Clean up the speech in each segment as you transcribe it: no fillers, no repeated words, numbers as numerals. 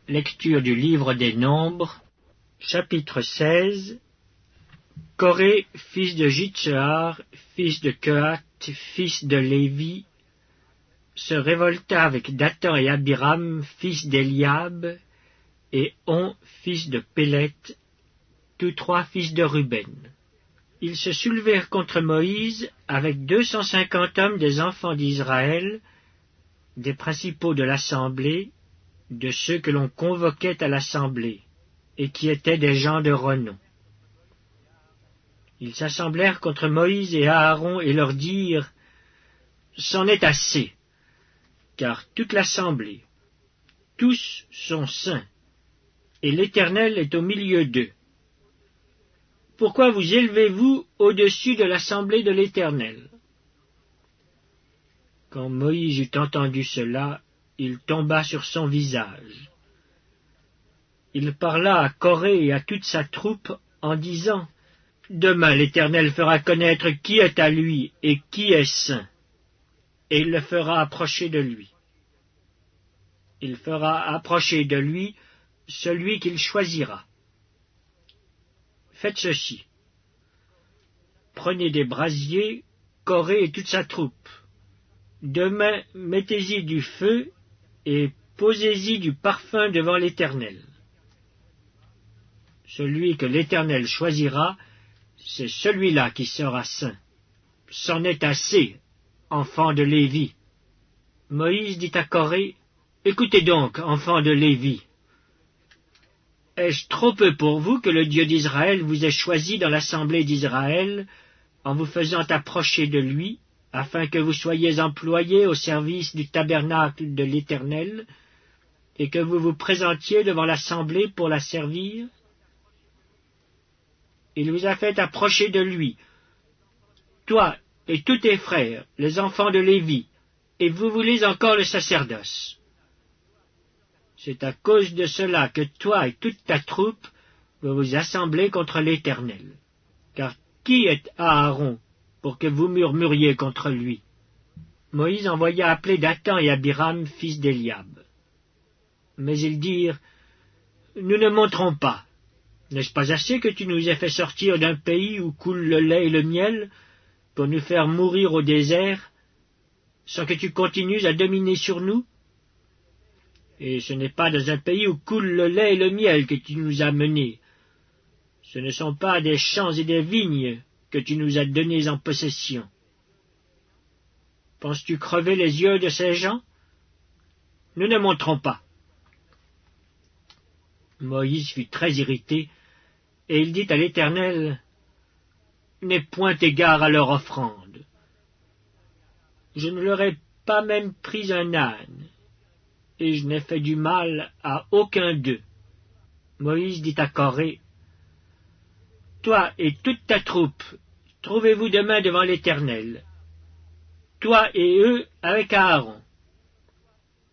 Lecture du livre des Nombres, chapitre 16. Coré, fils de Jitsehar, fils de Kehath, fils de Lévi, se révolta avec Dathan et Abiram, fils d'Eliab, et On, fils de Péleth, tous trois fils de Ruben. Ils se soulevèrent contre Moïse avec 250 hommes des enfants d'Israël, des principaux de l'assemblée, de ceux que l'on convoquait à l'assemblée, et qui étaient des gens de renom. Ils s'assemblèrent contre Moïse et Aaron et leur dirent « C'en est assez, car toute l'assemblée, tous sont saints, et l'Éternel est au milieu d'eux. Pourquoi vous élevez-vous au-dessus de l'assemblée de l'Éternel » Quand Moïse eut entendu cela, il tomba sur son visage. Il parla à Coré et à toute sa troupe en disant « Demain l'Éternel fera connaître qui est à lui et qui est saint, et il le fera approcher de lui. Il fera approcher de lui celui qu'il choisira. Faites ceci. Prenez des brasiers, Coré et toute sa troupe. Demain, mettez-y du feu et posez-y du parfum devant l'Éternel. Celui que l'Éternel choisira, c'est celui-là qui sera saint. C'en est assez, enfants de Lévi. » Moïse dit à Coré, « Écoutez donc, enfants de Lévi. Est-ce trop peu pour vous que le Dieu d'Israël vous ait choisi dans l'assemblée d'Israël, en vous faisant approcher de lui, afin que vous soyez employés au service du tabernacle de l'Éternel, et que vous vous présentiez devant l'assemblée pour la servir? Il vous a fait approcher de lui, toi et tous tes frères, les enfants de Lévi, et vous voulez encore le sacerdoce. C'est à cause de cela que toi et toute ta troupe vous vous assemblez contre l'Éternel. Car qui est Aaron pour que vous murmuriez contre lui? » Moïse envoya appeler Dathan et Abiram, fils d'Eliab. Mais ils dirent, « Nous ne monterons pas. N'est-ce pas assez que tu nous aies fait sortir d'un pays où coule le lait et le miel, pour nous faire mourir au désert, sans que tu continues à dominer sur nous? Et ce n'est pas dans un pays où coule le lait et le miel que tu nous as menés. Ce ne sont pas des champs et des vignes que tu nous as donnés en possession. Penses-tu crever les yeux de ces gens? Nous ne monterons pas. » Moïse fut très irrité, et il dit à l'Éternel, « N'aie point égard à leur offrande. Je ne leur ai pas même pris un âne, et je n'ai fait du mal à aucun d'eux. » Moïse dit à Coré, « Toi et toute ta troupe, trouvez-vous demain devant l'Éternel, toi et eux avec Aaron.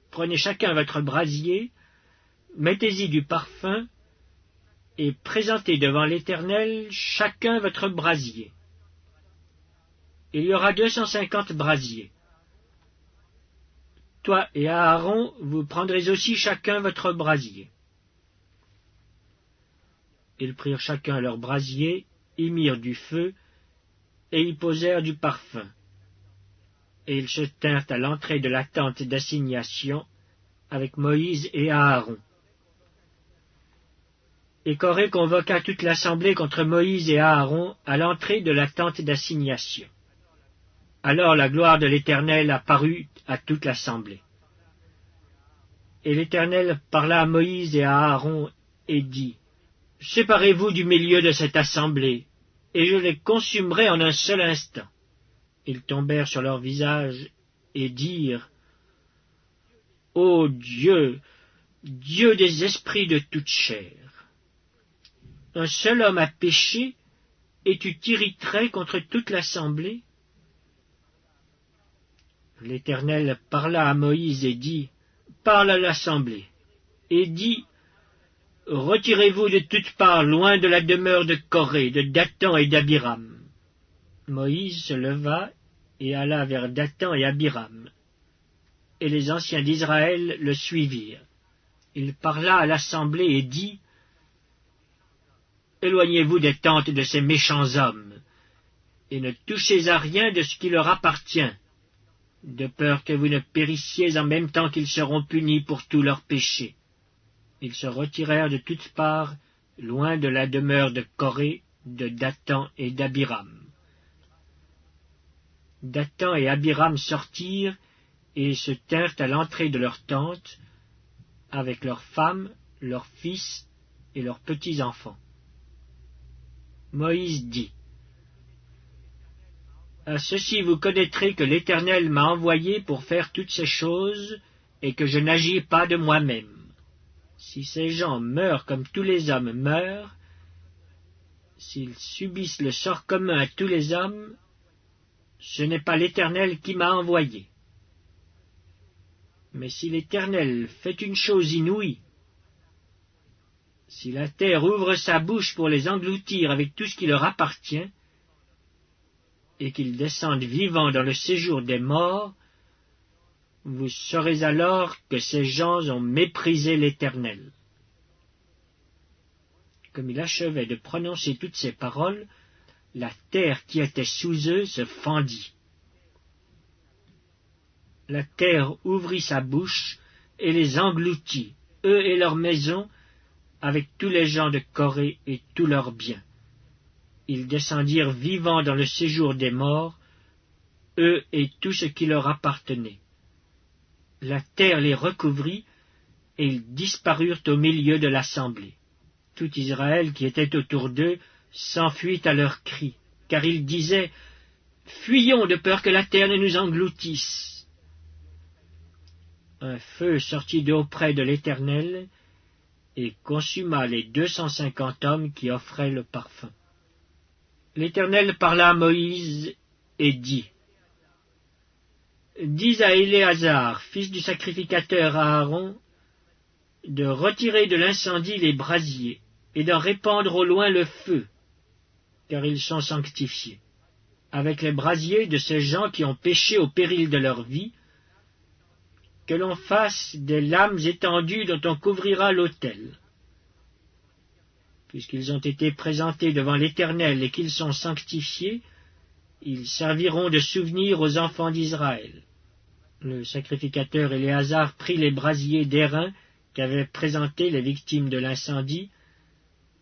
Prenez chacun votre brasier, mettez-y du parfum, et présentez devant l'Éternel chacun votre brasier. Il y aura 250 brasiers. Toi et Aaron, vous prendrez aussi chacun votre brasier. » Ils prirent chacun leur brasier, y mirent du feu, et y posèrent du parfum. Et ils se tinrent à l'entrée de la tente d'assignation avec Moïse et Aaron. Et Coré convoqua toute l'assemblée contre Moïse et Aaron à l'entrée de la tente d'assignation. Alors la gloire de l'Éternel apparut à toute l'assemblée. Et l'Éternel parla à Moïse et à Aaron et dit, « Séparez-vous du milieu de cette assemblée, et je les consumerai en un seul instant. » Ils tombèrent sur leur visage et dirent, « Ô Dieu, Dieu des esprits de toute chair, un seul homme a péché, et tu t'irriterais contre toute l'assemblée? » L'Éternel parla à Moïse et dit, « Parle à l'assemblée, et dis, retirez-vous de toutes parts loin de la demeure de Coré, de Dathan et d'Abiram. » Moïse se leva et alla vers Dathan et Abiram, et les anciens d'Israël le suivirent. Il parla à l'assemblée et dit, « Éloignez-vous des tentes de ces méchants hommes, et ne touchez à rien de ce qui leur appartient, de peur que vous ne périssiez en même temps qu'ils seront punis pour tous leurs péchés. » Ils se retirèrent de toutes parts, loin de la demeure de Coré, de Dathan et d'Abiram. Dathan et Abiram sortirent et se tinrent à l'entrée de leur tente, avec leurs femmes, leurs fils et leurs petits-enfants. Moïse dit, « À ceci vous connaîtrez que l'Éternel m'a envoyé pour faire toutes ces choses, et que je n'agis pas de moi-même. Si ces gens meurent comme tous les hommes meurent, s'ils subissent le sort commun à tous les hommes, ce n'est pas l'Éternel qui m'a envoyé. Mais si l'Éternel fait une chose inouïe, si la terre ouvre sa bouche pour les engloutir avec tout ce qui leur appartient, et qu'ils descendent vivants dans le séjour des morts, vous saurez alors que ces gens ont méprisé l'Éternel. » Comme il achevait de prononcer toutes ces paroles, la terre qui était sous eux se fendit. La terre ouvrit sa bouche et les engloutit, eux et leurs maisons, avec tous les gens de Coré et tous leurs biens. Ils descendirent vivants dans le séjour des morts, eux et tout ce qui leur appartenait. La terre les recouvrit, et ils disparurent au milieu de l'assemblée. Tout Israël qui était autour d'eux s'enfuit à leurs cris, car ils disaient, « Fuyons de peur que la terre ne nous engloutisse. » Un feu sortit d'auprès de l'Éternel, et consuma les 250 hommes qui offraient le parfum. L'Éternel parla à Moïse et dit, « Dis à Éléazar, fils du sacrificateur Aaron, de retirer de l'incendie les brasiers et d'en répandre au loin le feu, car ils sont sanctifiés, avec les brasiers de ces gens qui ont péché au péril de leur vie, que l'on fasse des lames étendues dont on couvrira l'autel. Puisqu'ils ont été présentés devant l'Éternel et qu'ils sont sanctifiés, ils serviront de souvenir aux enfants d'Israël. » Le sacrificateur Éléazar prit les brasiers d'airain qu'avaient présentés les victimes de l'incendie,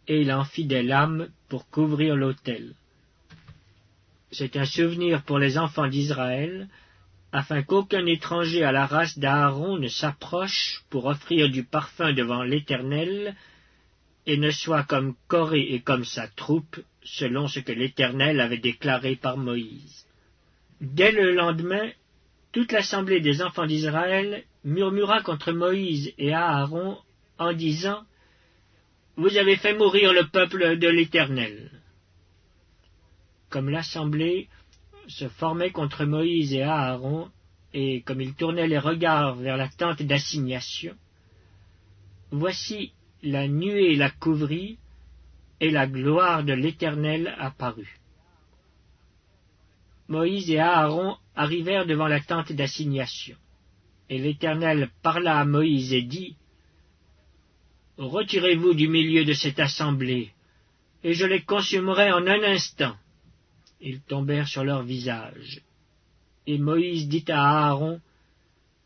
et il en fit des lames pour couvrir l'autel. C'est un souvenir pour les enfants d'Israël, afin qu'aucun étranger à la race d'Aaron ne s'approche pour offrir du parfum devant l'Éternel, et ne soit comme Coré et comme sa troupe, selon ce que l'Éternel avait déclaré par Moïse. Dès le lendemain, toute l'assemblée des enfants d'Israël murmura contre Moïse et Aaron en disant, « Vous avez fait mourir le peuple de l'Éternel. » Comme l'assemblée se formait contre Moïse et Aaron, et comme ils tournaient les regards vers la tente d'assignation, voici la nuée la couvrit, et la gloire de l'Éternel apparut. Moïse et Aaron arrivèrent devant la tente d'assignation, et l'Éternel parla à Moïse et dit, « Retirez-vous du milieu de cette assemblée, et je les consumerai en un instant. » Ils tombèrent sur leur visage. Et Moïse dit à Aaron,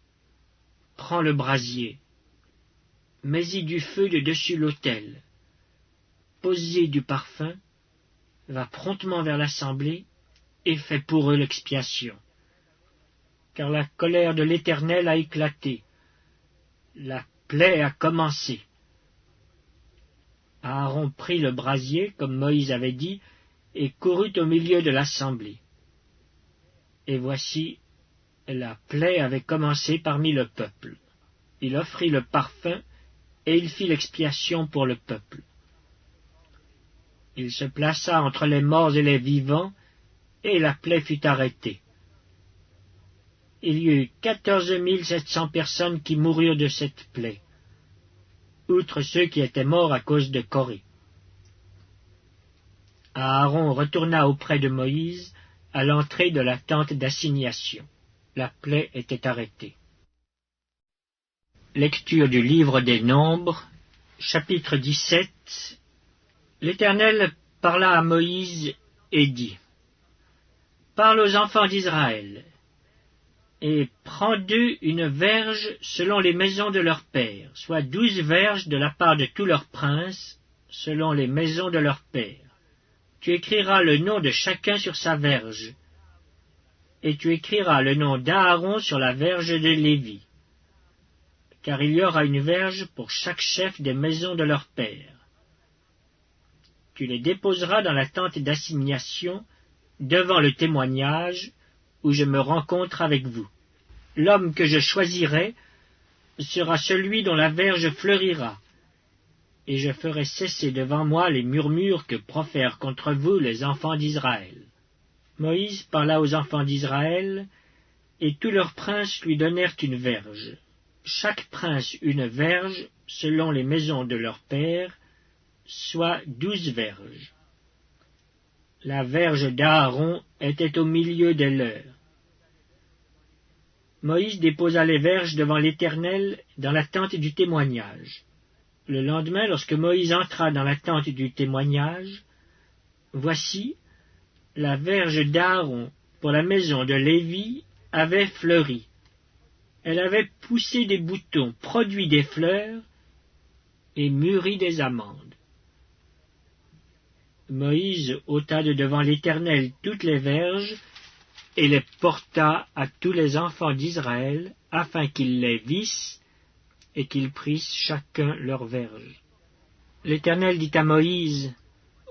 « Prends le brasier, mets-y du feu de dessus l'autel, pose-y du parfum, va promptement vers l'assemblée, et fais pour eux l'expiation. Car la colère de l'Éternel a éclaté, la plaie a commencé. » Aaron prit le brasier, comme Moïse avait dit, et courut au milieu de l'assemblée. Et voici, la plaie avait commencé parmi le peuple. Il offrit le parfum, et il fit l'expiation pour le peuple. Il se plaça entre les morts et les vivants, et la plaie fut arrêtée. Il y eut 14 700 personnes qui moururent de cette plaie, outre ceux qui étaient morts à cause de Coré. Aaron retourna auprès de Moïse à l'entrée de la tente d'assignation. La plaie était arrêtée. Lecture du livre des Nombres, chapitre 17. L'Éternel parla à Moïse et dit: Parle aux enfants d'Israël, et prends d'eux une verge selon les maisons de leurs pères, soit 12 verges de la part de tous leurs princes, selon les maisons de leurs pères. Tu écriras le nom de chacun sur sa verge, et tu écriras le nom d'Aaron sur la verge de Lévi, car il y aura une verge pour chaque chef des maisons de leur père. Tu les déposeras dans la tente d'assignation, devant le témoignage, où je me rencontre avec vous. L'homme que je choisirai sera celui dont la verge fleurira, et je ferai cesser devant moi les murmures que profèrent contre vous les enfants d'Israël. Moïse parla aux enfants d'Israël, et tous leurs princes lui donnèrent une verge. Chaque prince une verge, selon les maisons de leur père, soit 12 verges. La verge d'Aaron était au milieu des leurs. Moïse déposa les verges devant l'Éternel dans la tente du témoignage. Le lendemain, lorsque Moïse entra dans la tente du témoignage, voici, la verge d'Aaron pour la maison de Lévi avait fleuri. Elle avait poussé des boutons, produit des fleurs et mûri des amandes. Moïse ôta de devant l'Éternel toutes les verges et les porta à tous les enfants d'Israël, afin qu'ils les vissent et qu'ils prissent chacun leur verge. L'Éternel dit à Moïse: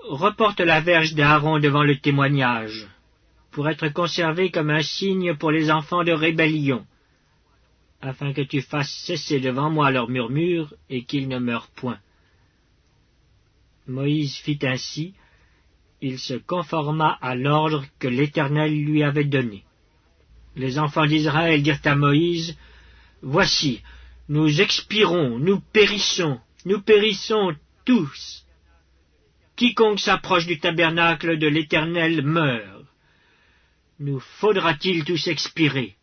Reporte la verge d'Aaron devant le témoignage, pour être conservée comme un signe pour les enfants de rébellion, afin que tu fasses cesser devant moi leurs murmures et qu'ils ne meurent point. Moïse fit ainsi. Il se conforma à l'ordre que l'Éternel lui avait donné. Les enfants d'Israël dirent à Moïse: Voici, nous expirons, nous périssons tous. Quiconque s'approche du tabernacle de l'Éternel meurt. Nous faudra-t-il tous expirer?